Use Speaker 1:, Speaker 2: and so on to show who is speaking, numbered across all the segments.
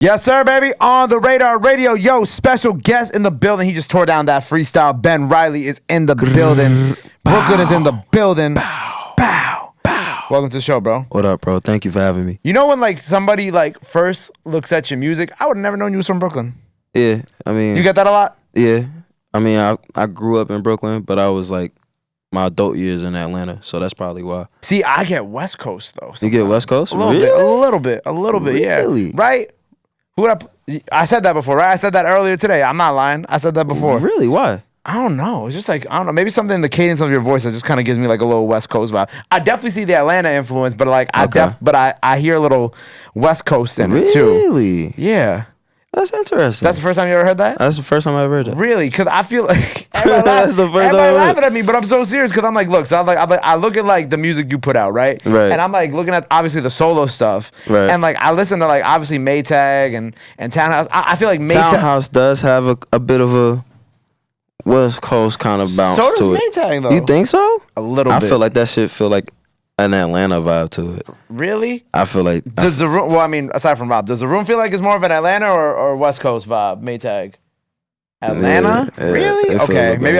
Speaker 1: Yes, sir, baby. On the Radar Radio. Yo, special guest in the building. He just tore down that freestyle. Ben Reilly is in the building. Brooklyn is in the building. Bow. Welcome to the show, bro.
Speaker 2: What up, bro? Thank you for having me.
Speaker 1: You know when like somebody like first looks at your music, I would have never known you was from Brooklyn.
Speaker 2: Yeah, I mean...
Speaker 1: You get that a lot?
Speaker 2: Yeah. I mean, I grew up in Brooklyn, but I was like my adult years in Atlanta, so that's probably why.
Speaker 1: See, I get West Coast, though. Sometimes.
Speaker 2: You get West Coast?
Speaker 1: A little bit, yeah.
Speaker 2: Really?
Speaker 1: Right? I said that before, right? I said that earlier today. I'm not lying. I said that before.
Speaker 2: Really? Why?
Speaker 1: I don't know. It's just like, I don't know. Maybe something in the cadence of your voice that just kind of gives me like a little West Coast vibe. I definitely see the Atlanta influence, but like I hear a little West Coast in it too.
Speaker 2: Really?
Speaker 1: Yeah.
Speaker 2: That's interesting.
Speaker 1: That's the first time you ever heard that?
Speaker 2: That's the first time I ever heard that.
Speaker 1: Really? Because I feel like
Speaker 2: that's the first time I
Speaker 1: everybody
Speaker 2: heard
Speaker 1: laughing at me, but I'm so serious because I'm like, look, so I look at like the music you put out, right?
Speaker 2: Right.
Speaker 1: And I'm like looking at obviously the solo stuff,
Speaker 2: right?
Speaker 1: And like I listen to like obviously Maytag and Townhouse. I feel like
Speaker 2: Townhouse does have a bit of a West Coast kind of bounce to it.
Speaker 1: So does Maytag though.
Speaker 2: You think so?
Speaker 1: A little bit.
Speaker 2: I feel like that shit feel like an Atlanta vibe to it.
Speaker 1: Really?
Speaker 2: I feel like
Speaker 1: does the room? Well, I mean, aside from Rob, does the room feel like it's more of an Atlanta or West Coast vibe? Maytag. Atlanta?
Speaker 2: Yeah,
Speaker 1: really? Okay, maybe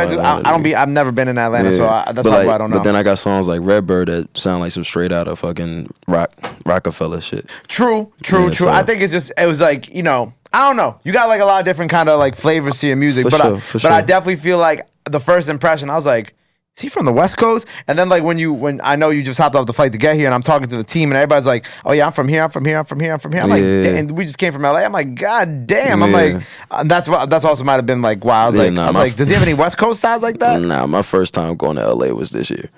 Speaker 1: I've never been in Atlanta, so that's probably why I don't know.
Speaker 2: But then I got songs like Redbird that sound like some straight out of fucking Rockefeller shit.
Speaker 1: True. So. I think it was like, you know, I don't know. You got like a lot of different kind of like flavors to your music, but I definitely feel like the first impression, I was like, is he from the West Coast? And then like when I know you just hopped off the flight to get here and I'm talking to the team and everybody's like, oh yeah, I'm from here. I'm like, and we just came from LA. I'm like, God damn. I'm like, that's also might have been like, wow. I was like, does he have any West Coast styles like that?
Speaker 2: Nah, my first time going to LA was this year.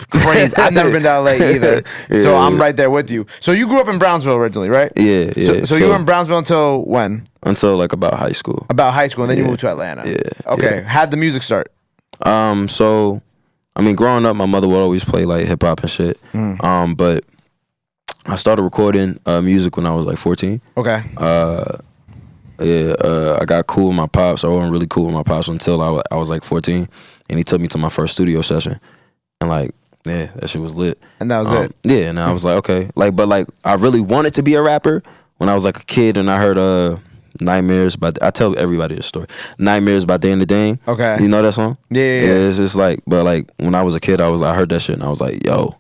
Speaker 1: Crazy. I've never been to LA either. So I'm right there with you. So you grew up in Brownsville originally, right?
Speaker 2: Yeah.
Speaker 1: So you were in Brownsville until when?
Speaker 2: Until like about high school.
Speaker 1: And then you moved to Atlanta.
Speaker 2: Yeah.
Speaker 1: Okay. How'd the music start?
Speaker 2: So I mean, growing up, my mother would always play like hip hop and shit. But I started recording music when I was like 14.
Speaker 1: Okay.
Speaker 2: I got cool with my pops. I wasn't really cool with my pops until I was like 14, and he took me to my first studio session, and like, yeah, that shit was lit.
Speaker 1: And that was it.
Speaker 2: Yeah, and I was like, okay, like, but like, I really wanted to be a rapper when I was like a kid, and I heard Nightmares I tell everybody this story. Nightmares by Dane the Dane.
Speaker 1: Okay.
Speaker 2: You know that song?
Speaker 1: Yeah.
Speaker 2: It's just like, but like when I was a kid, I heard that shit and I was like, yo,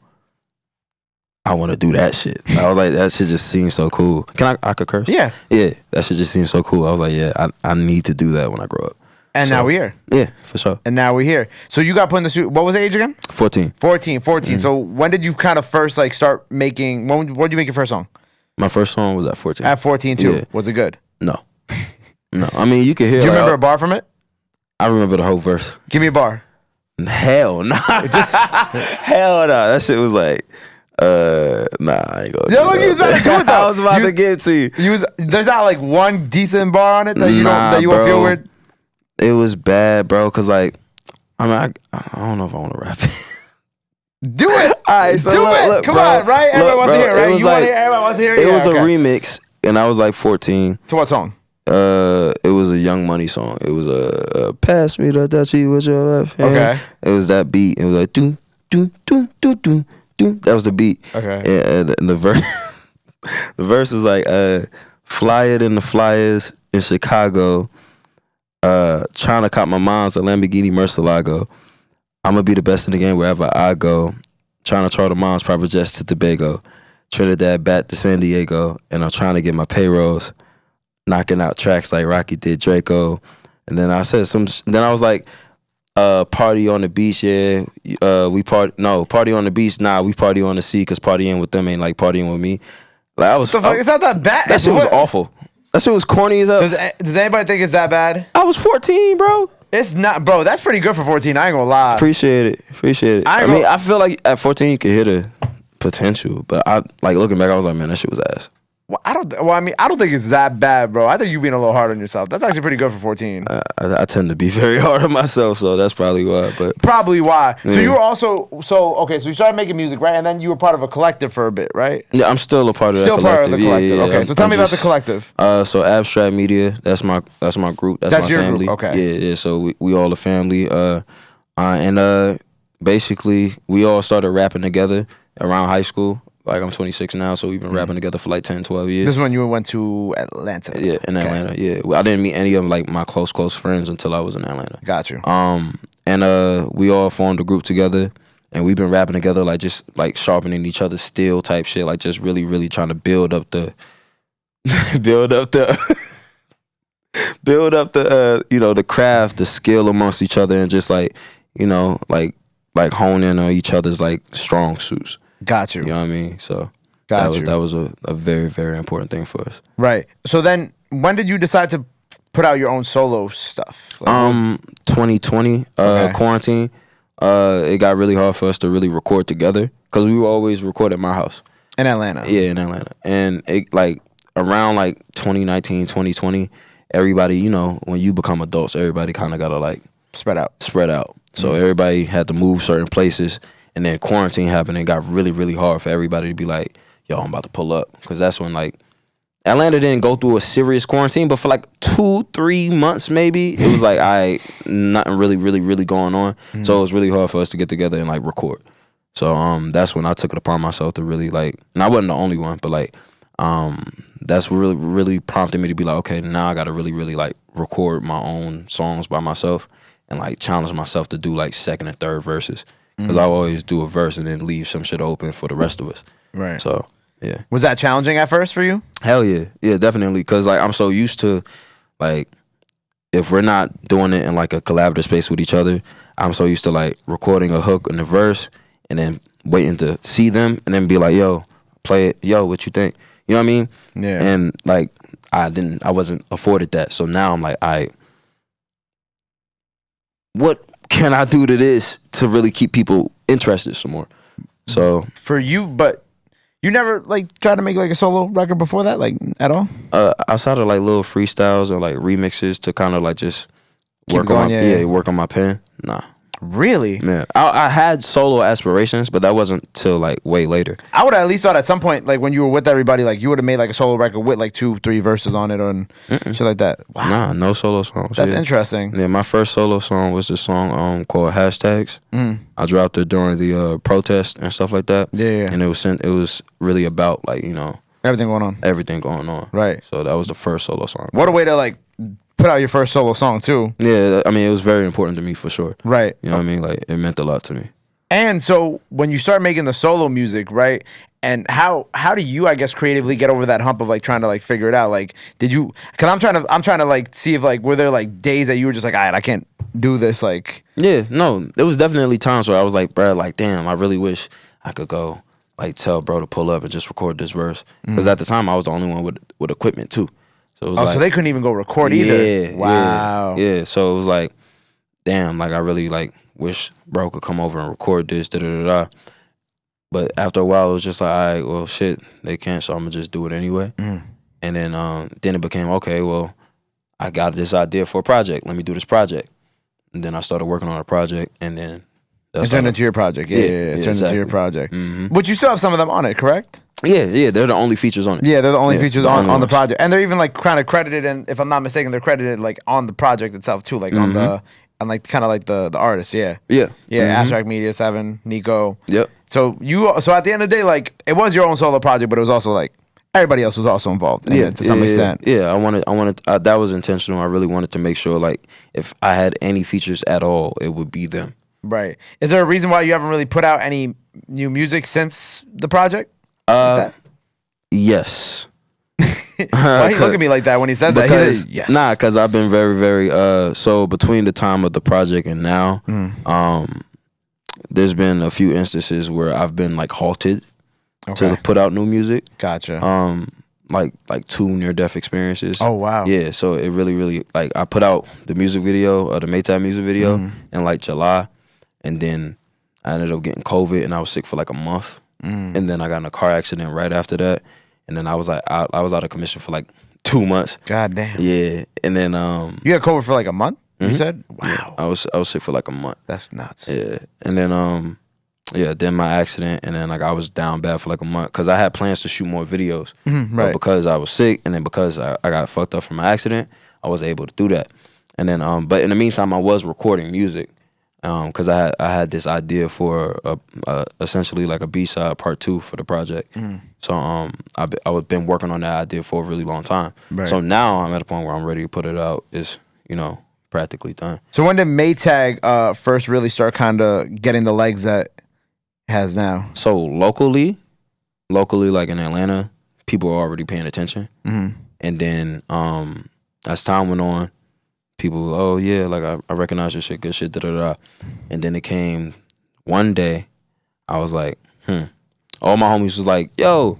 Speaker 2: I want to do that shit. I was like, that shit just seems so cool. Can I could curse?
Speaker 1: Yeah.
Speaker 2: Yeah, that shit just seems so cool. I was like, yeah, I need to do that when I grow up.
Speaker 1: And now we're here.
Speaker 2: Yeah, for sure.
Speaker 1: And now we're here. So you got put in the studio. What was the age again?
Speaker 2: 14.
Speaker 1: 14. So when did you kind of first like start making, when did you make your first song?
Speaker 2: My first song was at 14.
Speaker 1: At 14 too.
Speaker 2: Yeah.
Speaker 1: Was it good?
Speaker 2: No. No, I mean, you can hear.
Speaker 1: Do you remember a bar from it?
Speaker 2: I remember the whole verse.
Speaker 1: Give me a bar.
Speaker 2: Hell no. Hell no. That shit was like, nah, I ain't gonna.
Speaker 1: Yo, look, you was about to do it though.
Speaker 2: I was about to get to you.
Speaker 1: There's not like one decent bar on it that you won't feel weird?
Speaker 2: It was bad, bro, cause like, I mean, I don't know if I want to rap it.
Speaker 1: Do it. All right, so look, come on, right? Everybody wants to hear it, right? Everybody wants to hear it?
Speaker 2: It was a remix, and I was like 14.
Speaker 1: To what song?
Speaker 2: It was a Young Money song. It was a pass me the Dutchie with your left hand.
Speaker 1: Okay.
Speaker 2: It was that beat. It was like do. That was the beat.
Speaker 1: Okay.
Speaker 2: Yeah, and the verse, the verse was like, flyer than the Flyers in Chicago. Trying to cop my mom's a Lamborghini Murcielago. I'm gonna be the best in the game wherever I go. Trying to charter mom's private jets to Tobago, Trinidad back to San Diego, and I'm trying to get my payrolls. Knocking out tracks like Rocky did Draco. And then I said then I was like, party on the beach, yeah. Party on the beach, nah, we party on the sea, cause partying with them ain't like partying with me. Like I was
Speaker 1: it's not that bad.
Speaker 2: That shit was awful. That shit was corny as hell.
Speaker 1: Does anybody think it's that bad?
Speaker 2: I was 14, bro.
Speaker 1: It's not, bro, that's pretty good for 14, I ain't gonna lie.
Speaker 2: Appreciate it. I feel like at 14 you could hit a potential, but I like looking back, I was like, man, that shit was ass.
Speaker 1: Well, I don't think it's that bad, bro. I think you being a little hard on yourself. That's actually pretty good for 14.
Speaker 2: I tend to be very hard on myself, so that's probably why.
Speaker 1: Probably why. Yeah. So you were also so you started making music, right? And then you were part of a collective for a bit, right?
Speaker 2: Yeah, I'm still a part of that collective.
Speaker 1: Still part of the collective.
Speaker 2: Yeah.
Speaker 1: Okay, so tell me about the collective.
Speaker 2: So Abstract Media, that's my group. That's my
Speaker 1: your
Speaker 2: family.
Speaker 1: Group. Okay.
Speaker 2: Yeah. So we all a family. And basically we all started rapping together around high school. Like I'm 26 now, so we've been rapping together for like 10, 12 years.
Speaker 1: This is when you went to Atlanta.
Speaker 2: Yeah, in Atlanta. Yeah, I didn't meet any of like my close friends until I was in Atlanta.
Speaker 1: Got you.
Speaker 2: And we all formed a group together, and we've been rapping together, like just like sharpening each other's steel type shit, like just really, really trying to build up the, build up the the craft, the skill amongst each other, and just like like hone in on each other's like strong suits.
Speaker 1: Got you.
Speaker 2: You know what I mean? So
Speaker 1: that
Speaker 2: was a very, very important thing for us.
Speaker 1: Right. So then, when did you decide to put out your own solo stuff?
Speaker 2: Like 2020, quarantine. It got really hard for us to really record together because we would always record at my house
Speaker 1: in Atlanta.
Speaker 2: Yeah, in Atlanta. And it like around like 2019, 2020, everybody, when you become adults, everybody kind of gotta like
Speaker 1: spread out.
Speaker 2: So everybody had to move certain places. And then quarantine happened and it got really, really hard for everybody to be like, yo, I'm about to pull up. Because that's when, like, Atlanta didn't go through a serious quarantine, but for like 2-3 months maybe, it was like, nothing really going on. So it was really hard for us to get together and, like, record. So that's when I took it upon myself to really, like, and I wasn't the only one, but, like, that's what really prompted me to be like, okay, now I got to really, like, record my own songs by myself and, like, challenge myself to do, like, second and third verses. Because I always do a verse and then leave some shit open for the rest of us.
Speaker 1: Right.
Speaker 2: So, yeah.
Speaker 1: Was that challenging at first for you?
Speaker 2: Hell yeah. Yeah, definitely. Because, like, I'm so used to, like, if we're not doing it in, like, a collaborative space with each other, I'm so used to, like, recording a hook and a verse and then waiting to see them and then be like, yo, play it. Yo, what you think? You know what I mean?
Speaker 1: Yeah.
Speaker 2: And, like, I wasn't afforded that. So now I'm like, what can I do to this to really keep people interested some more? So
Speaker 1: for you, but you never like tried to make like a solo record before that, like at all?
Speaker 2: Outside of like little freestyles or like remixes to kind of like just work on my pen. Nah.
Speaker 1: Really?
Speaker 2: Man, I had solo aspirations, but that wasn't till like way later.
Speaker 1: I would have at least thought at some point, like when you were with everybody, like you would have made like a solo record with like 2-3 verses on it or shit like that. Wow.
Speaker 2: Nah, no solo songs.
Speaker 1: That's interesting.
Speaker 2: Yeah, my first solo song was a song called Hashtags. I dropped it during the protest and stuff like that.
Speaker 1: Yeah.
Speaker 2: And it was really about like,
Speaker 1: everything going on. Right.
Speaker 2: So that was the first solo song.
Speaker 1: What a way to like put out your first solo song too.
Speaker 2: Yeah, I mean, it was very important to me for sure.
Speaker 1: Right.
Speaker 2: You know what I mean? Like, it meant a lot to me.
Speaker 1: And so when you start making the solo music, right? And how do you, I guess, creatively get over that hump of like trying to like figure it out? Like, did you? Because I'm trying to like see if like were there like days that you were just like, all right, I can't do this. Like,
Speaker 2: yeah, no, there was definitely times where I was like, bro, like, damn, I really wish I could go like tell bro to pull up and just record this verse. Because at the time I was the only one with equipment too. So it was like,
Speaker 1: so they couldn't even go record either. Wow.
Speaker 2: Yeah. So it was like, damn, like I really like wish bro could come over and record this, But after a while, it was just like, all right, well, shit, they can't, so I'm gonna just do it anyway. And then it became, okay, well, I got this idea for a project. Let me do this project. And then I started working on a project, and then
Speaker 1: it turned into your project. Yeah, it turned into your project. But you still have some of them on it, correct?
Speaker 2: Yeah, they're the only features on it.
Speaker 1: Yeah, they're the only features on the project, and they're even like kind of credited. And if I'm not mistaken, they're credited like on the project itself too, like on the like kind of like the artist. Yeah. Abstract Media 7, Nico.
Speaker 2: Yep.
Speaker 1: So at the end of the day, like it was your own solo project, but it was also like everybody else was also involved in it to some extent.
Speaker 2: Yeah, I wanted that was intentional. I really wanted to make sure like if I had any features at all, it would be them.
Speaker 1: Right. Is there a reason why you haven't really put out any new music since the project?
Speaker 2: Yes.
Speaker 1: Why he look at me like that when he said that?
Speaker 2: Because,
Speaker 1: yes.
Speaker 2: Nah, because I've been very, very so between the time of the project and now, there's been a few instances where I've been like halted to put out new music.
Speaker 1: Gotcha.
Speaker 2: Like 2 near-death experiences.
Speaker 1: Oh wow.
Speaker 2: Yeah, so it really like I put out the music video, the Maytag music video in like July, and then I ended up getting COVID and I was sick for like a month. And then I got in a car accident right after that, and then I was like I was out of commission for like 2 months.
Speaker 1: God damn.
Speaker 2: Yeah, and then
Speaker 1: you had COVID for like a month. You said, wow.
Speaker 2: Yeah, I was sick for like a month.
Speaker 1: That's nuts.
Speaker 2: Yeah, and then then my accident, and then like I was down bad for like a month because I had plans to shoot more videos,
Speaker 1: right?
Speaker 2: But because I was sick, and then because I got fucked up from my accident, I was able to do that. And then but in the meantime, I was recording music. Because I had this idea for essentially like a B-side part 2 for the project. So I've been working on that idea for a really long time.
Speaker 1: Right.
Speaker 2: So now I'm at a point where I'm ready to put it out. It's, practically done.
Speaker 1: So when did Maytag first really start kind of getting the legs that it has now?
Speaker 2: So locally like in Atlanta, people are already paying attention. And then as time went on, people, oh yeah, like I recognize your shit, good shit, da-da-da. And then it came one day, I was like, all my homies was like, yo,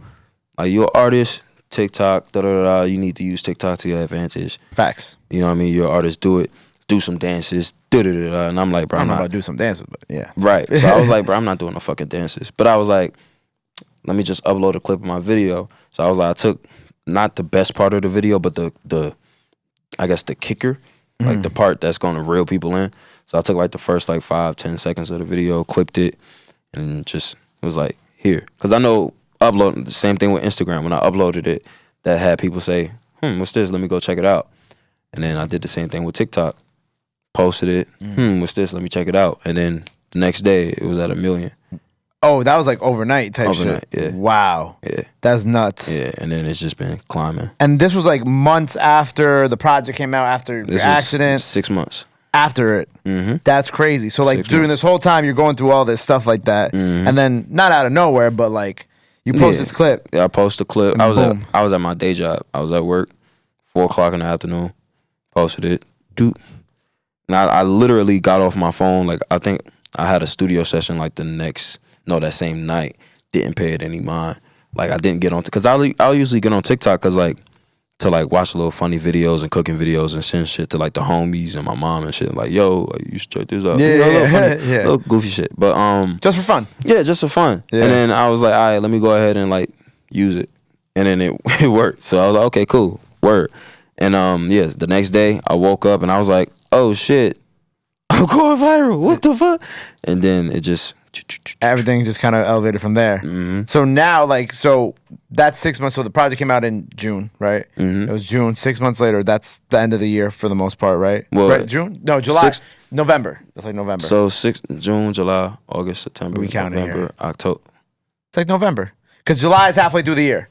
Speaker 2: like you're an artist, TikTok, da-da-da, you need to use TikTok to your advantage.
Speaker 1: Facts.
Speaker 2: You know what I mean? You're an artist, do it. Do some dances, da-da-da-da. And I'm like, bro,
Speaker 1: I'm not about to do some dances, but yeah.
Speaker 2: Right. So I was like, bro, I'm not doing no fucking dances. But I was like, let me just upload a clip of my video. So I was like, I took not the best part of the video, but the I guess the kicker. Like the part that's gonna reel people in. So I took like the first like 5-10 seconds of the video, clipped it, and just it was like here. Cause I know uploading the same thing with Instagram. When I uploaded it, that had people say, what's this? Let me go check it out. And then I did the same thing with TikTok. Posted it. What's this? Let me check it out. And then the next day it was at 1 million.
Speaker 1: Oh, that was like overnight type shit.
Speaker 2: Yeah.
Speaker 1: Wow.
Speaker 2: Yeah.
Speaker 1: That's nuts.
Speaker 2: Yeah, and then it's just been climbing.
Speaker 1: And this was like months after the project came out, after your accident.
Speaker 2: 6 months.
Speaker 1: After it. That's crazy. So like during this whole time, you're going through all this stuff like that. And then not out of nowhere, but like you post this clip.
Speaker 2: Yeah, I posted a clip. I was at my day job. I was at work, 4 o'clock in the afternoon. Posted it. Dude. And I literally got off my phone. Like I think I had a studio session like that same night. Didn't pay it any mind. Like I didn't get on because I'll usually get on TikTok because like to like watch little funny videos and cooking videos and send shit to like the homies and my mom and shit. Like yo, like, you should check this out.
Speaker 1: Yeah,
Speaker 2: little funny, little goofy shit. But
Speaker 1: just for fun.
Speaker 2: Yeah, just for fun. Yeah. And then I was like, all right, let me go ahead and like use it. And then it worked. So I was like, okay, cool, word. And the next day I woke up and I was like, oh shit, I'm going viral. What the fuck? And then it just
Speaker 1: everything just kind of elevated from there. So now, like, that's 6 months. So the project came out in June, right? It was June. 6 months later, that's the end of the year for the most part, right?
Speaker 2: Well,
Speaker 1: right? June? No, July. November. That's like November.
Speaker 2: So June, July, August, September,
Speaker 1: we count
Speaker 2: November,
Speaker 1: here.
Speaker 2: October.
Speaker 1: It's like November. Because July is halfway through the year.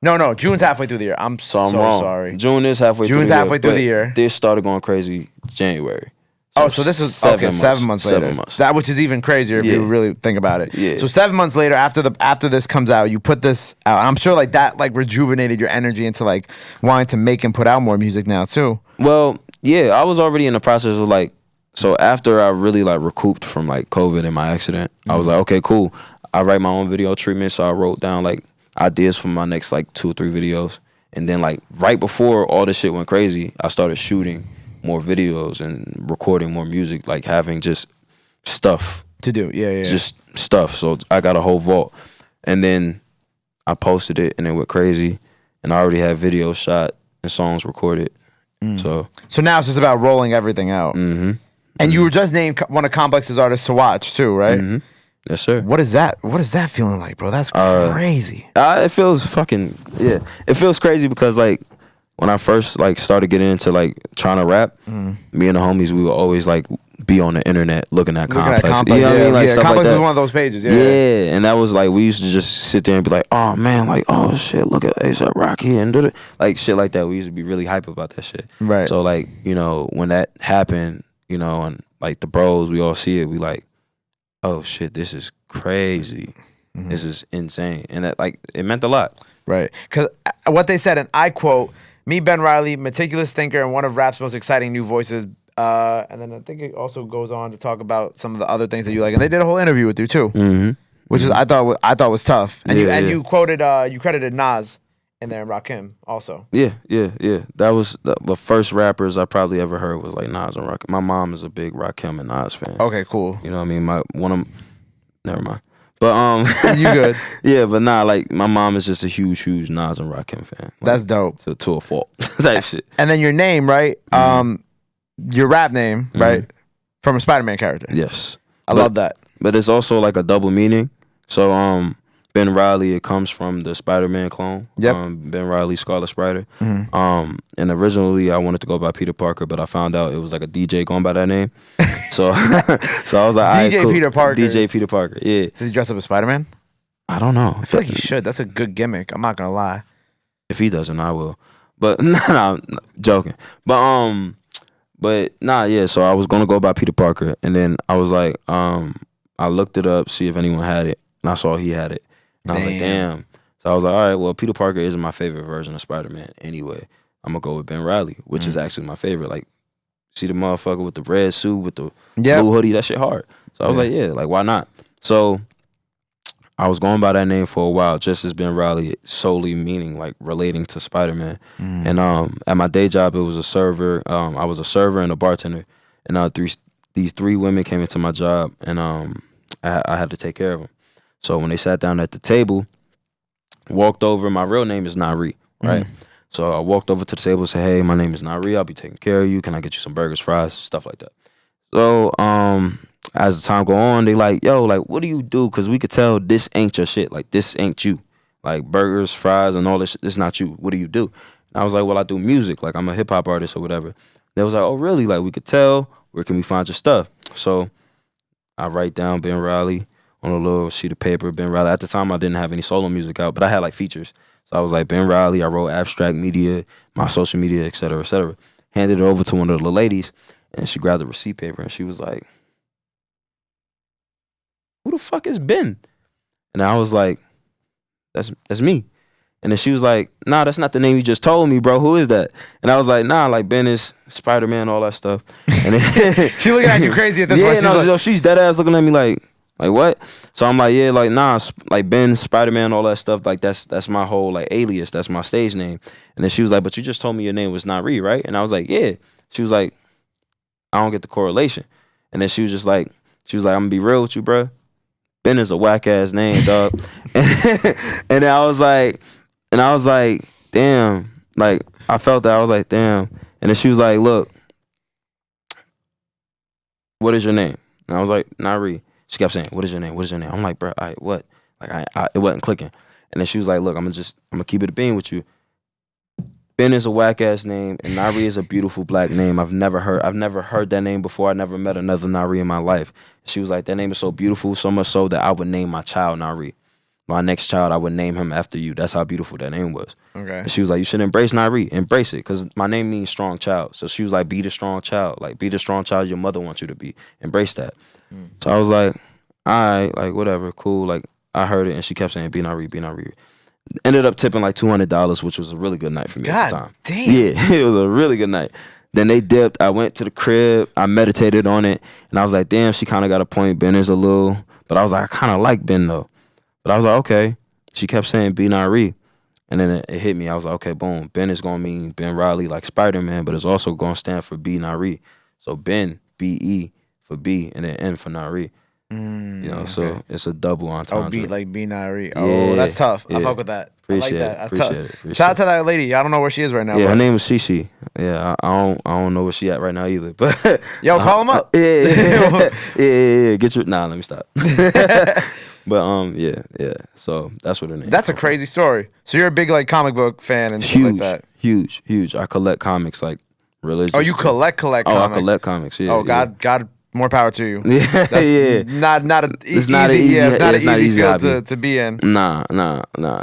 Speaker 1: No, June's halfway through the year. I'm wrong. Sorry.
Speaker 2: June is halfway through the year.
Speaker 1: June's halfway through the year.
Speaker 2: This started going crazy January.
Speaker 1: So this is 7 months later.
Speaker 2: 7 months.
Speaker 1: That which is even crazier if you really think about it.
Speaker 2: Yeah.
Speaker 1: So 7 months later, after this comes out, you put this out. I'm sure like that like rejuvenated your energy into like wanting to make and put out more music now too.
Speaker 2: Well, yeah, I was already in the process of like, so after I really like recouped from like COVID and my accident, I was like, okay, cool. I write my own video treatment, so I wrote down like ideas for my next like 2 or 3 videos, and then like right before all this shit went crazy, I started shooting more videos and recording more music, like having just stuff
Speaker 1: to do. Yeah.
Speaker 2: Just stuff. So I got a whole vault. And then I posted it and it went crazy. And I already had videos shot and songs recorded. So
Speaker 1: now it's just about rolling everything out. And you were just named one of Complex's artists to watch too, right?
Speaker 2: Yes, sir.
Speaker 1: What is that feeling like, bro? That's crazy.
Speaker 2: It feels fucking, yeah. It feels crazy because like when I first like started getting into like trying to rap, me and the homies, we would always like be on the internet looking at Complex.
Speaker 1: You know
Speaker 2: what I mean? Like, stuff
Speaker 1: Complex
Speaker 2: like that.
Speaker 1: is one of those pages.
Speaker 2: Yeah, and that was like we used to just sit there and be like, oh man, like oh shit, look at A$AP Rocky and do it, like shit like that. We used to be really hype about that shit.
Speaker 1: Right.
Speaker 2: So like when that happened, and like the bros, we all see it, we like, oh shit, this is crazy. This is insane, and that like it meant a lot.
Speaker 1: Right. Because what they said, and I quote. Me, Ben Reilly, meticulous thinker and one of rap's most exciting new voices. And then I think it also goes on to talk about some of the other things that you like. And they did a whole interview with you too, which is I thought was tough. And you quoted you credited Nas in there and Rakim also. Yeah.
Speaker 2: That was the first rappers I probably ever heard was like Nas and Rakim. My mom is a big Rakim and Nas fan.
Speaker 1: Okay, cool.
Speaker 2: You know what I mean? Never mind. But
Speaker 1: you good?
Speaker 2: Yeah, but nah, like my mom is just a huge Nas and Rakim fan. Like,
Speaker 1: that's dope.
Speaker 2: To a fault. That shit.
Speaker 1: And then your name, right? Your rap name, right? From a Spider-Man character.
Speaker 2: Yes.
Speaker 1: I love that.
Speaker 2: But it's also like a double meaning. So Ben Reilly, it comes from the Spider-Man clone.
Speaker 1: Yep.
Speaker 2: Ben Reilly, Scarlet Spider.
Speaker 1: Mm-hmm.
Speaker 2: And originally I wanted to go by Peter Parker, but I found out it was like a DJ going by that name. So so I was like,
Speaker 1: DJ
Speaker 2: cool.
Speaker 1: Peter Parker.
Speaker 2: DJ Peter Parker, yeah.
Speaker 1: Did he dress up as Spider-Man?
Speaker 2: I don't know.
Speaker 1: I feel like he should. That's a good gimmick. I'm not gonna lie.
Speaker 2: If he doesn't, I will. But nah, joking. But nah, yeah. So I was gonna go by Peter Parker, and then I was like, I looked it up, see if anyone had it, and I saw he had it, and I was like, damn. So I was like, all right, well, Peter Parker isn't my favorite version of Spider-Man anyway. I'm gonna go with Ben Reilly, which is actually my favorite. Like, see the motherfucker with the red suit with the blue hoodie, that shit hard. So I was like, yeah, like why not? So I was going by that name for a while, just as Ben Reilly, solely meaning like relating to Spider-Man. And at my day job, it was a server. I was a server and a bartender, and these three women came into my job, and I had to take care of them. So when they sat down at the table, walked over. My real name is Nari, right? So I walked over to the table and said, "Hey, my name is Nari. I'll be taking care of you. Can I get you some burgers, fries, stuff like that?" So as the time go on, they like, yo, like, what do you do? Because we could tell this ain't your shit. Like, this ain't you. Like, burgers, fries, and all this shit, this not you. What do you do? And I was like, well, I do music. Like, I'm a hip-hop artist or whatever. They was like, oh, really? Like, we could tell. Where can we find your stuff? So I write down Ben Reilly on a little sheet of paper. Ben Reilly. At the time, I didn't have any solo music out, but I had, like, features. So I was like, Ben Reilly. I wrote abstract media, my social media, et cetera, et cetera. Handed it over to one of the ladies, and she grabbed the receipt paper, and she was like, who the fuck is Ben? And I was like, that's me. And then she was like, nah, that's not the name you just told me, bro. Who is that? And I was like, nah, like Ben is Spider-Man, all that stuff. And then
Speaker 1: she looking at you crazy at this point.
Speaker 2: Yeah, no, she's dead ass looking at me like what? So I'm like, yeah, like nah, like Ben, Spider-Man, all that stuff. Like that's my whole like alias. That's my stage name. And then she was like, but you just told me your name was Nari, right? And I was like, yeah. She was like, I don't get the correlation. And then she was like, I'm gonna be real with you, bro. Ben is a whack ass name, dog. And I was like, damn. Like, I felt that. I was like, damn. And then she was like, look, what is your name? And I was like, Nari. She kept saying, what is your name? What is your name? I'm like, bro, what? Like, it wasn't clicking. And then she was like, look, I'm gonna keep it a bean with you. Ben is a whack ass name, and Nari is a beautiful black name. I've never heard that name before. I never met another Nari in my life. She was like, that name is so beautiful, so much so that I would name my child Nari. My next child, I would name him after you. That's how beautiful that name was.
Speaker 1: Okay.
Speaker 2: And she was like, you should embrace Nari. Embrace it, because my name means strong child. So she was like, be the strong child. Like, be the strong child your mother wants you to be. Embrace that. So I was like, all right, like, whatever, cool. Like, I heard it, and she kept saying, be Nari, be Nari. Ended up tipping like $200, which was a really good night for me at the time.
Speaker 1: Damn.
Speaker 2: Yeah, it was a really good night. Then they dipped. I went to the crib. I meditated on it. And I was like, damn, she kind of got a point. Ben is a little. But I was like, I kind of like Ben, though. But I was like, okay. She kept saying B Nari. And then it hit me. I was like, okay, boom. Ben is going to mean Ben Reilly, like Spider-Man, but it's also going to stand for B Nari. So Ben, B-E for B, and then N for Nari. You know, okay. So it's a double entendre.
Speaker 1: Oh, B Nari. Oh, that's tough. I fuck with that.
Speaker 2: Appreciate
Speaker 1: I like that.
Speaker 2: Appreciate
Speaker 1: Shout out to that lady. I don't know where she is right now.
Speaker 2: Yeah, her name is Shishi. Yeah, I don't know where she at right now either. But
Speaker 1: yo, call him up.
Speaker 2: Yeah. Get your let me stop. But yeah. So that's what her name.
Speaker 1: That's a crazy story. So you're a big like comic book fan and shit like that.
Speaker 2: Huge. I collect comics like religiously.
Speaker 1: Oh, you collect comics.
Speaker 2: Oh, I collect comics. Yeah.
Speaker 1: Oh, God. More power to you.
Speaker 2: Yeah,
Speaker 1: that's not an easy field to be in.
Speaker 2: Nah.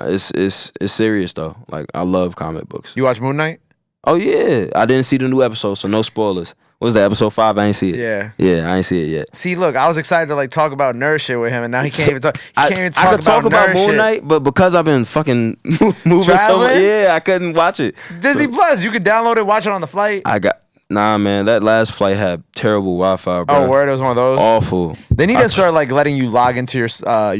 Speaker 2: It's serious though. Like, I love comic books.
Speaker 1: You watch Moon Knight?
Speaker 2: Oh yeah, I didn't see the new episode, so no spoilers. What was that, episode 5? I ain't see it. Yeah, I ain't see it yet.
Speaker 1: See, look, I was excited to like talk about nerd shit with him, and now he can't even talk.
Speaker 2: I could talk about Moon Knight, but because I've been fucking moving so much, I couldn't watch it.
Speaker 1: Disney Plus, you could download it, watch it on the flight.
Speaker 2: Nah, man, that last flight had terrible Wi-Fi, bro.
Speaker 1: Oh, word? It was one of those?
Speaker 2: Awful.
Speaker 1: They need to start, like, letting you log into your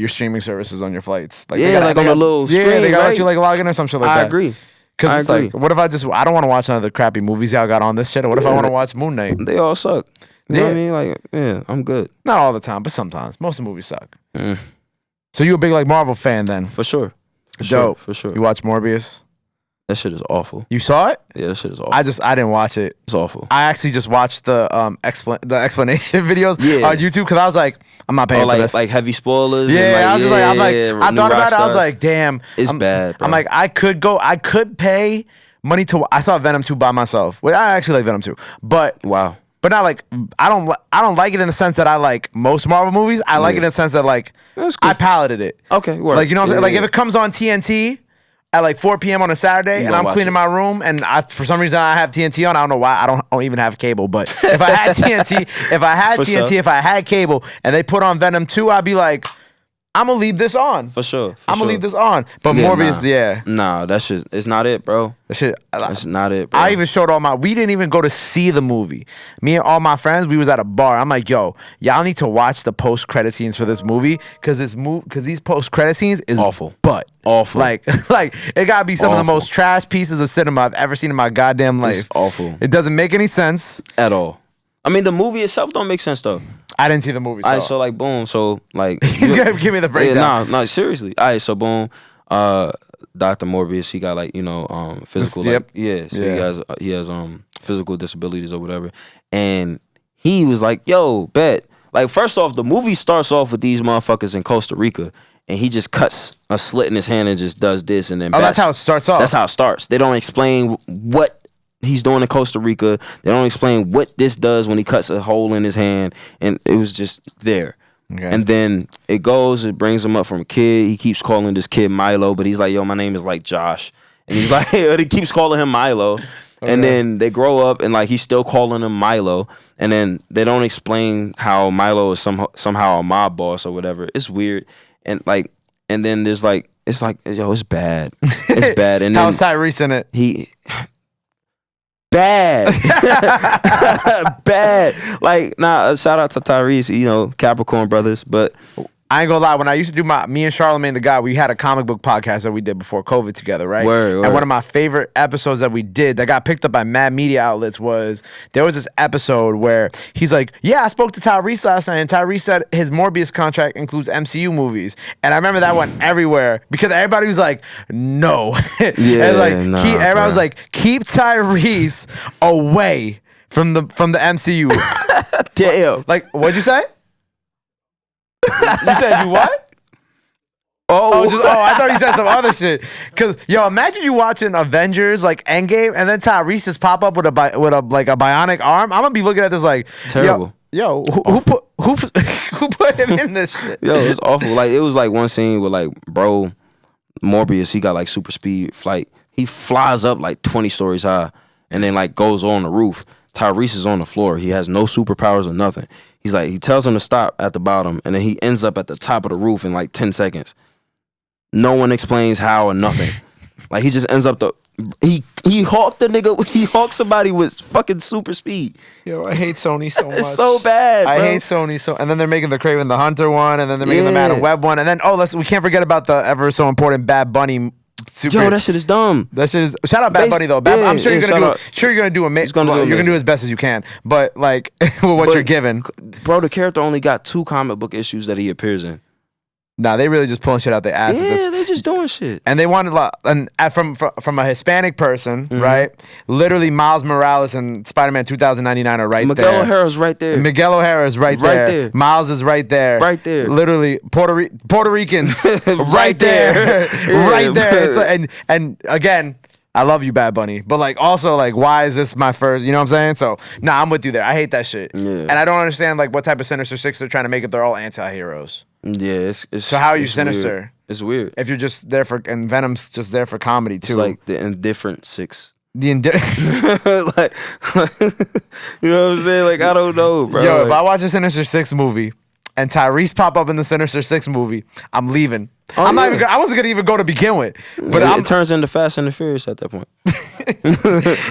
Speaker 1: streaming services on your flights. Like,
Speaker 2: on a little screen,
Speaker 1: they gotta let you, like, log in or some shit like that.
Speaker 2: I agree.
Speaker 1: Because it's like, what if I don't want to watch none of the crappy movies y'all got on this shit, or what if I want to watch Moon Knight?
Speaker 2: They all suck. You know what I mean? Like, yeah, I'm good.
Speaker 1: Not all the time, but sometimes. Most of the movies suck. So you a big, like, Marvel fan then?
Speaker 2: For sure.
Speaker 1: Dope.
Speaker 2: For sure.
Speaker 1: You watch Morbius?
Speaker 2: That shit is awful.
Speaker 1: You saw it?
Speaker 2: Yeah, that shit is awful.
Speaker 1: I didn't watch it.
Speaker 2: It's awful.
Speaker 1: I actually just watched the explanation videos on YouTube because I was like, I'm not paying for this.
Speaker 2: Like heavy spoilers.
Speaker 1: Yeah, I thought about it. I was like, damn,
Speaker 2: it's bad. Bro.
Speaker 1: I'm like, I could pay money to. I saw Venom 2 by myself. Well, I actually like Venom 2, but
Speaker 2: wow.
Speaker 1: But not like I don't like it in the sense that I like most Marvel movies. I like it in the sense that like I palated it.
Speaker 2: Okay, word.
Speaker 1: Like you know what I'm saying? Like if it comes on TNT at like 4 p.m. on a Saturday and I'm cleaning my room and for some reason I have TNT on. I don't know why. I don't even have cable. But if I had TNT, if I had cable and they put on Venom 2, I'd be like, I'm gonna leave this on.
Speaker 2: For sure.
Speaker 1: I'm gonna leave this on. But Morbius,
Speaker 2: Nah, that shit, it's not it, bro.
Speaker 1: That's
Speaker 2: not it, bro.
Speaker 1: I even showed we didn't even go to see the movie. Me and all my friends, we was at a bar. I'm like, yo, y'all need to watch the post-credit scenes for this movie because these post-credit scenes is
Speaker 2: awful.
Speaker 1: But
Speaker 2: awful.
Speaker 1: Like it gotta be some of the most trash pieces of cinema I've ever seen in my goddamn life.
Speaker 2: It's awful.
Speaker 1: It doesn't make any sense.
Speaker 2: At all. I mean, the movie itself don't make sense though.
Speaker 1: I didn't see the movie.
Speaker 2: All right, so like, boom. So like,
Speaker 1: he's gonna give me the breakdown.
Speaker 2: Yeah, no, seriously. All right, so boom. Dr. Morbius, he got like physical.
Speaker 1: Yep.
Speaker 2: So he has physical disabilities or whatever, and he was like, yo, bet. Like first off, the movie starts off with these motherfuckers in Costa Rica, and he just cuts a slit in his hand and just does this, and then
Speaker 1: that's how it starts off.
Speaker 2: That's how it starts. They don't explain what he's doing in Costa Rica. They don't explain what this does when he cuts a hole in his hand, and it was just there. Okay. And then it brings him up from a kid. He keeps calling this kid Milo, but he's like, yo, my name is like Josh. And he's like, he keeps calling him Milo. Okay. And then they grow up and like he's still calling him Milo. And then they don't explain how Milo is somehow a mob boss or whatever. It's weird. And then there's like, it's like, yo, it's bad. It's bad. And then
Speaker 1: how's Tyrese in it?
Speaker 2: Bad. Bad. Like, shout out to Tyrese, Capricorn brothers, but
Speaker 1: I ain't gonna lie, when I used to do me and Charlamagne the Guy, we had a comic book podcast that we did before COVID together, right?
Speaker 2: Word.
Speaker 1: And one of my favorite episodes that we did that got picked up by mad media outlets was there was this episode where he's like, yeah, I spoke to Tyrese last night, and Tyrese said his Morbius contract includes MCU movies. And I remember that went everywhere because everybody was like, no. Everybody was like, keep Tyrese away from the MCU.
Speaker 2: Damn.
Speaker 1: Like, what'd you say? You said you what?
Speaker 2: I
Speaker 1: thought you said some other shit. Cause imagine you watching Avengers like Endgame and then Tyrese just pop up with a bionic arm. I'm gonna be looking at this like
Speaker 2: terrible.
Speaker 1: Who put him in this shit?
Speaker 2: Yo, it's awful. Like it was like one scene with like bro Morbius, he got like super speed flight. He flies up like 20 stories high and then like goes on the roof. Tyrese is on the floor. He has no superpowers or nothing. He's like, he tells him to stop at the bottom, and then he ends up at the top of the roof in like 10 seconds. No one explains how or nothing. Like he just ends up he hawked the nigga. He hawked somebody with fucking super speed.
Speaker 1: Yo, I hate Sony so much.
Speaker 2: It's so bad, bro.
Speaker 1: I hate Sony so. And then they're making the Kraven the Hunter one, and then they're making the Madam Web one, and then we can't forget about the ever so important Bad Bunny.
Speaker 2: Yo, that shit is dumb.
Speaker 1: That shit is. Shout out Bad Bunny though. I'm sure you're gonna do as best as you can. But like with what you're given,
Speaker 2: bro, the character only got 2 comic book issues that he appears in.
Speaker 1: Nah, they really just pulling shit out their ass.
Speaker 2: Yeah, they just doing shit.
Speaker 1: And they wanted from a Hispanic person, right? Literally, Miles Morales and Spider-Man 2099 are right there.
Speaker 2: Miguel O'Hara's right there.
Speaker 1: Miguel O'Hara's right there. Miles is right there.
Speaker 2: Right there.
Speaker 1: Literally, Puerto Ricans right there. Right there. It's and again, I love you, Bad Bunny. But like also like why is this my first, you know what I'm saying? So I'm with you there. I hate that shit. Yeah. And I don't understand like what type of Sinister Six they're trying to make if they're all anti-heroes.
Speaker 2: Yeah, it's
Speaker 1: so how are you Sinister?
Speaker 2: Weird. It's weird.
Speaker 1: If you're just there and Venom's just there for comedy too.
Speaker 2: It's like the indifferent Six.
Speaker 1: Like,
Speaker 2: you know what I'm saying? Like I don't know, bro.
Speaker 1: Yo, if I watch a Sinister Six movie and Tyrese pop up in the Sinister Six movie, I'm leaving. I wasn't gonna even go to begin with, but
Speaker 2: it turns into Fast and the Furious at that point.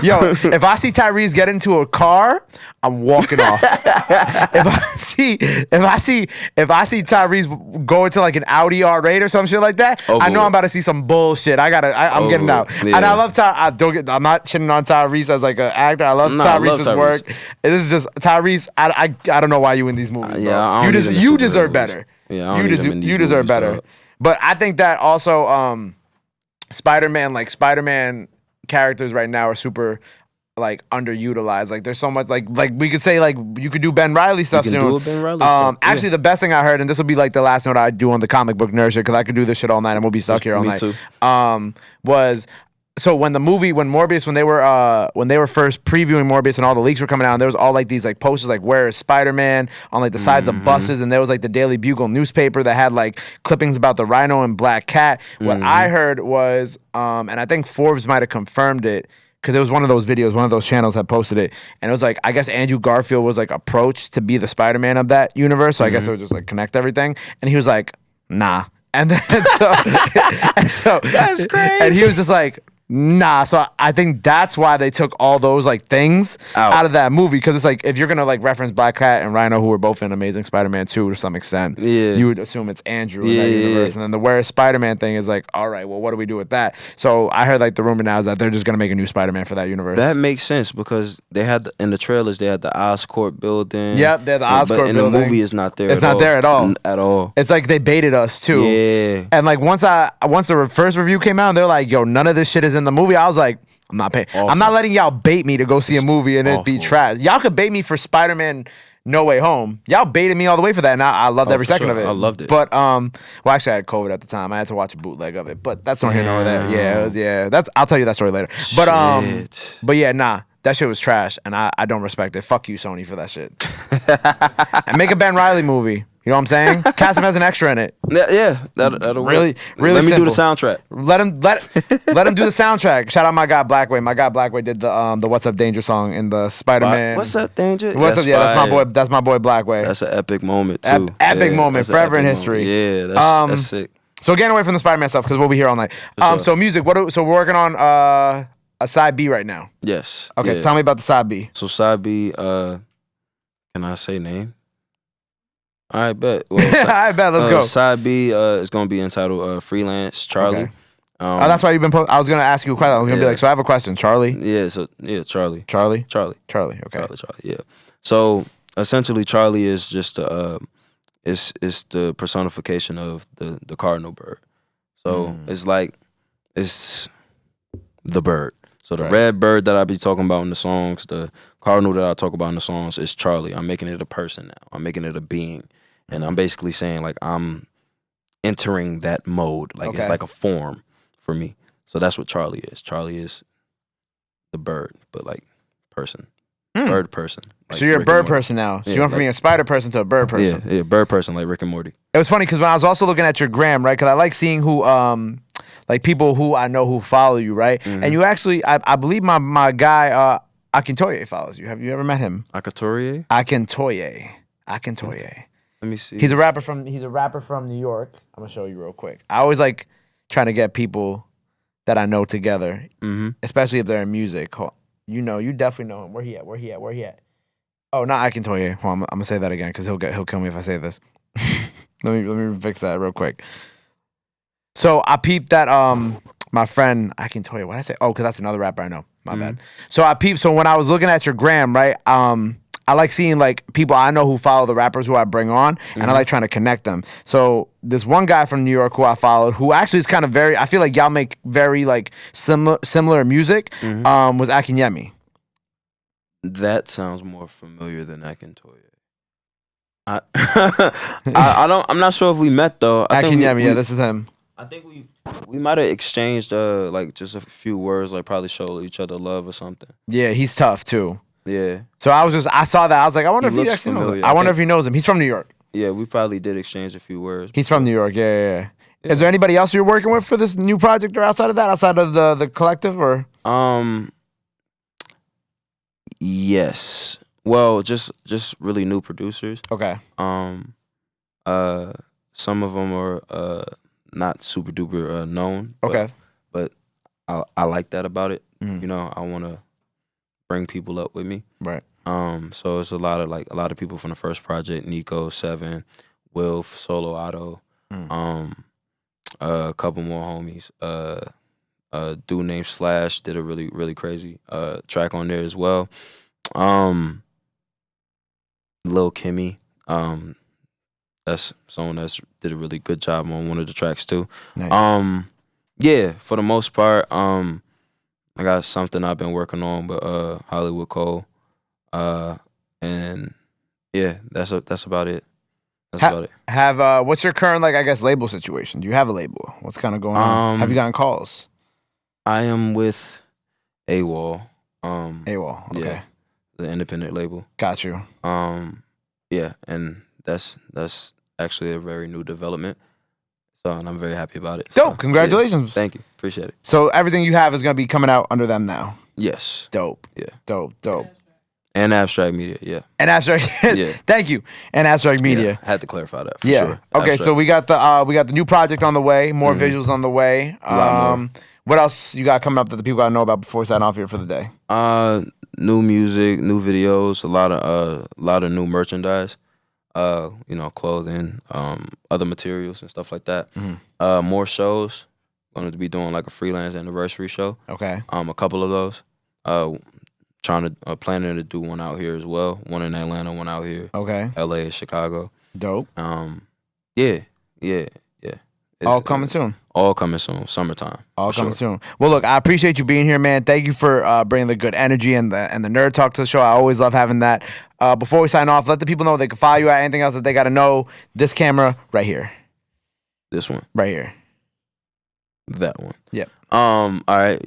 Speaker 1: Yo, if I see Tyrese get into a car, I'm walking off. If I see Tyrese go into like an Audi R8 or some shit like that, I know I'm about to see some bullshit. I'm getting out. Yeah. And I love I'm not shitting on Tyrese as like an actor. I love Tyrese's work. This is just Tyrese. I don't know why you in these movies. You deserve better.
Speaker 2: Yeah,
Speaker 1: you deserve better. But I think that also Spider-Man characters right now are super like underutilized. Like there's so much like we could say like you could do Ben Reilly stuff soon.
Speaker 2: Do a Ben Reilly stuff.
Speaker 1: Actually, the best thing I heard, and this will be like the last note I do on the comic book nerd shit, because I could do this shit all night and we'll be stuck here all night.
Speaker 2: Too.
Speaker 1: Was so when Morbius, when they were first previewing Morbius and all the leaks were coming out, and there was all like these like posters like where is Spider-Man on like the sides of buses, and there was like the Daily Bugle newspaper that had like clippings about the Rhino and Black Cat. What I heard was, and I think Forbes might have confirmed it, because it was one of those videos, one of those channels had posted it, and it was like, I guess Andrew Garfield was like approached to be the Spider-Man of that universe, so I guess it would just like connect everything, and he was like, nah. And then so
Speaker 2: that's crazy.
Speaker 1: And he was just like, nah. So I think that's why they took all those like things out of that movie, because it's like, if you're gonna like reference Black Cat and Rhino, who were both in Amazing Spider-Man 2 to some extent, you would assume it's Andrew in that universe. And then the Where is Spider-Man thing is like, all right, well, what do we do with that? So I heard like the rumor now is that they're just gonna make a new Spider-Man for that universe.
Speaker 2: That makes sense, because they had in the trailers, they had the Oscorp building.
Speaker 1: Yep, they're the Oscorp building.
Speaker 2: And the movie is not there.
Speaker 1: It's not there at all.
Speaker 2: At all.
Speaker 1: It's like they baited us too.
Speaker 2: Yeah.
Speaker 1: And like once the first review came out, and they're like, yo, none of this shit is in the movie, I was like, I'm not paying.
Speaker 2: Awful.
Speaker 1: I'm not letting y'all bait me to go see a movie and it be trash. Y'all could bait me for Spider-Man No Way Home. Y'all baited me all the way for that, and I loved every second of it.
Speaker 2: I loved it.
Speaker 1: But well, actually, I had COVID at the time. I had to watch a bootleg of it. But that's not here nor there. Yeah, it was, I'll tell you that story later. But yeah, nah. That shit was trash, and I don't respect it. Fuck you, Sony, for that shit. And make a Ben Reilly movie. You know what I'm saying? Cast him as an extra in it.
Speaker 2: Yeah, that'll
Speaker 1: really
Speaker 2: Let me
Speaker 1: simple.
Speaker 2: do the soundtrack.
Speaker 1: Let him do the soundtrack. Shout out my guy Blackway. My guy Blackway did the What's Up Danger song in the Spider-Man.
Speaker 2: What's Up Danger?
Speaker 1: What's Up? Yeah, that's my boy Blackway.
Speaker 2: That's an epic moment too.
Speaker 1: Epic moment, forever in history.
Speaker 2: Yeah, that's sick.
Speaker 1: So getting away from the Spider-Man stuff, because we'll be here all night. So music. So we're working on a side B right now.
Speaker 2: Yes.
Speaker 1: Okay,
Speaker 2: yeah.
Speaker 1: Tell me about the side B.
Speaker 2: So side B, can I say name? All right, bet. Well,
Speaker 1: I bet. Let's go.
Speaker 2: Side B is gonna be entitled "Freelance Charlie."
Speaker 1: Okay. That's why you've been. I was gonna ask you a question. I was gonna be like, so I have a question, Charlie.
Speaker 2: Yeah. So Charlie.
Speaker 1: Charlie.
Speaker 2: Okay.
Speaker 1: Charlie.
Speaker 2: Yeah. So essentially, Charlie is just it's the personification of the cardinal bird. So it's like it's the bird. So the red bird that I be talking about in the songs, the cardinal that I talk about in the songs is Charlie. I'm making it a person now. I'm making it a being. And I'm basically saying like I'm entering that mode. Like it's like a form for me. So that's what Charlie is. Charlie is the bird, but like person. Bird person. Like
Speaker 1: so you're a bird person now. So you went from being a spider person to a bird person.
Speaker 2: Yeah, bird person like Rick and Morty.
Speaker 1: It was funny because when I was also looking at your gram, right? Because I like seeing who like people who I know who follow you, right? And you actually, I believe my guy Akintoye follows you. Have you ever met him?
Speaker 2: Akintoye?
Speaker 1: Akintoye.
Speaker 2: Let me see.
Speaker 1: He's a rapper from New York. I'm gonna show you real quick. I always like trying to get people that I know together, especially if they're in music. You definitely know him. Where he at? Oh, not Akintoye. Well, I'm gonna say that again because he'll kill me if I say this. let me fix that real quick. So I peeped that my friend Akintoye. What did I say? Oh, because that's another rapper I know. My bad. So I peeped. So when I was looking at your gram, right? I like seeing like people I know who follow the rappers who I bring on, and I like trying to connect them. So this one guy from New York who I followed, who actually is kind of I feel like y'all make very like similar music, was Akinyemi.
Speaker 2: That sounds more familiar than Akintoye. I'm not sure if we met though.
Speaker 1: Akinyemi, yeah, this is him.
Speaker 2: I think we might have exchanged like just a few words, like probably show each other love or something.
Speaker 1: Yeah, he's tough too.
Speaker 2: Yeah.
Speaker 1: So I saw that. I was like, I wonder if he actually knows him. I wonder if he knows him. He's from New York.
Speaker 2: Yeah, we probably did exchange a few words.
Speaker 1: He's from New York. Yeah. Is there anybody else you're working with for this new project or outside of that? Outside of the collective or?
Speaker 2: Yes. Well, just really new producers.
Speaker 1: Okay.
Speaker 2: Some of them are not super duper known.
Speaker 1: Okay.
Speaker 2: But I like that about it. You know, I want to bring people up with me.
Speaker 1: Right.
Speaker 2: So it's a lot of people from the first project, Nico, Seven, Wilf, Solo Otto, a couple more homies. A dude named Slash did a really, really crazy track on there as well. Lil Kimmy, that's someone that's did a really good job on one of the tracks too.
Speaker 1: Nice.
Speaker 2: Yeah, for the most part, I got something I've been working on, but Hollywood Cole, and yeah, that's about it. That's about it.
Speaker 1: What's your current, like, I guess, label situation? Do you have a label? What's kind of going on? Have you gotten calls?
Speaker 2: I am with AWOL.
Speaker 1: AWOL. Okay.
Speaker 2: Yeah, the independent label.
Speaker 1: Got you.
Speaker 2: Yeah, and that's actually a very new development. So, and I'm very happy about it.
Speaker 1: Dope.
Speaker 2: So,
Speaker 1: congratulations.
Speaker 2: Yeah, thank you. Appreciate it.
Speaker 1: So everything you have is gonna be coming out under them now.
Speaker 2: Yes.
Speaker 1: Dope.
Speaker 2: Yeah.
Speaker 1: Dope.
Speaker 2: And Abstract Media, yeah.
Speaker 1: And Abstract,
Speaker 2: yeah.
Speaker 1: Thank you. And Abstract Media.
Speaker 2: Yeah, had to clarify that. For
Speaker 1: yeah.
Speaker 2: Sure.
Speaker 1: Okay,
Speaker 2: Abstract.
Speaker 1: so we got the new project on the way. More visuals on the way.
Speaker 2: A lot more.
Speaker 1: What else you got coming up that the people gotta know about before we sign off here for the day?
Speaker 2: New music, new videos, a lot of new merchandise. Clothing, other materials and stuff like that. More shows. Going to be doing like a freelance anniversary show.
Speaker 1: Okay.
Speaker 2: A couple of those. Planning to do one out here as well. One in Atlanta, one out here.
Speaker 1: Okay.
Speaker 2: LA, Chicago.
Speaker 1: Dope.
Speaker 2: Yeah.
Speaker 1: All coming soon.
Speaker 2: All coming soon. Summertime.
Speaker 1: All coming soon. Well, look, I appreciate you being here, man. Thank you for bringing the good energy and the nerd talk to the show. I always love having that. Before we sign off, let the people know they can follow you at anything else that they got to know. This camera right here.
Speaker 2: This one.
Speaker 1: Right here.
Speaker 2: That one.
Speaker 1: Yep.
Speaker 2: All right.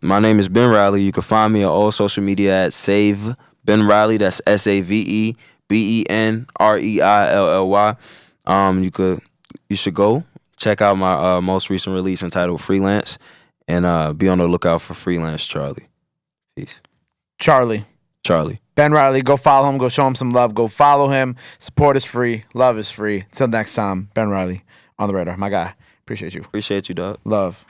Speaker 2: My name is Ben Reilly. You can find me on all social media at Save Ben Reilly. That's SAVEBENREILLY. You should go check out my most recent release entitled Freelance, and be on the lookout for Freelance Charlie. Peace.
Speaker 1: Charlie. Ben Reilly. Go follow him. Go show him some love. Go follow him. Support is free. Love is free. Till next time, Ben Reilly on the radar. My guy. Appreciate you.
Speaker 2: Appreciate you, dog.
Speaker 1: Love.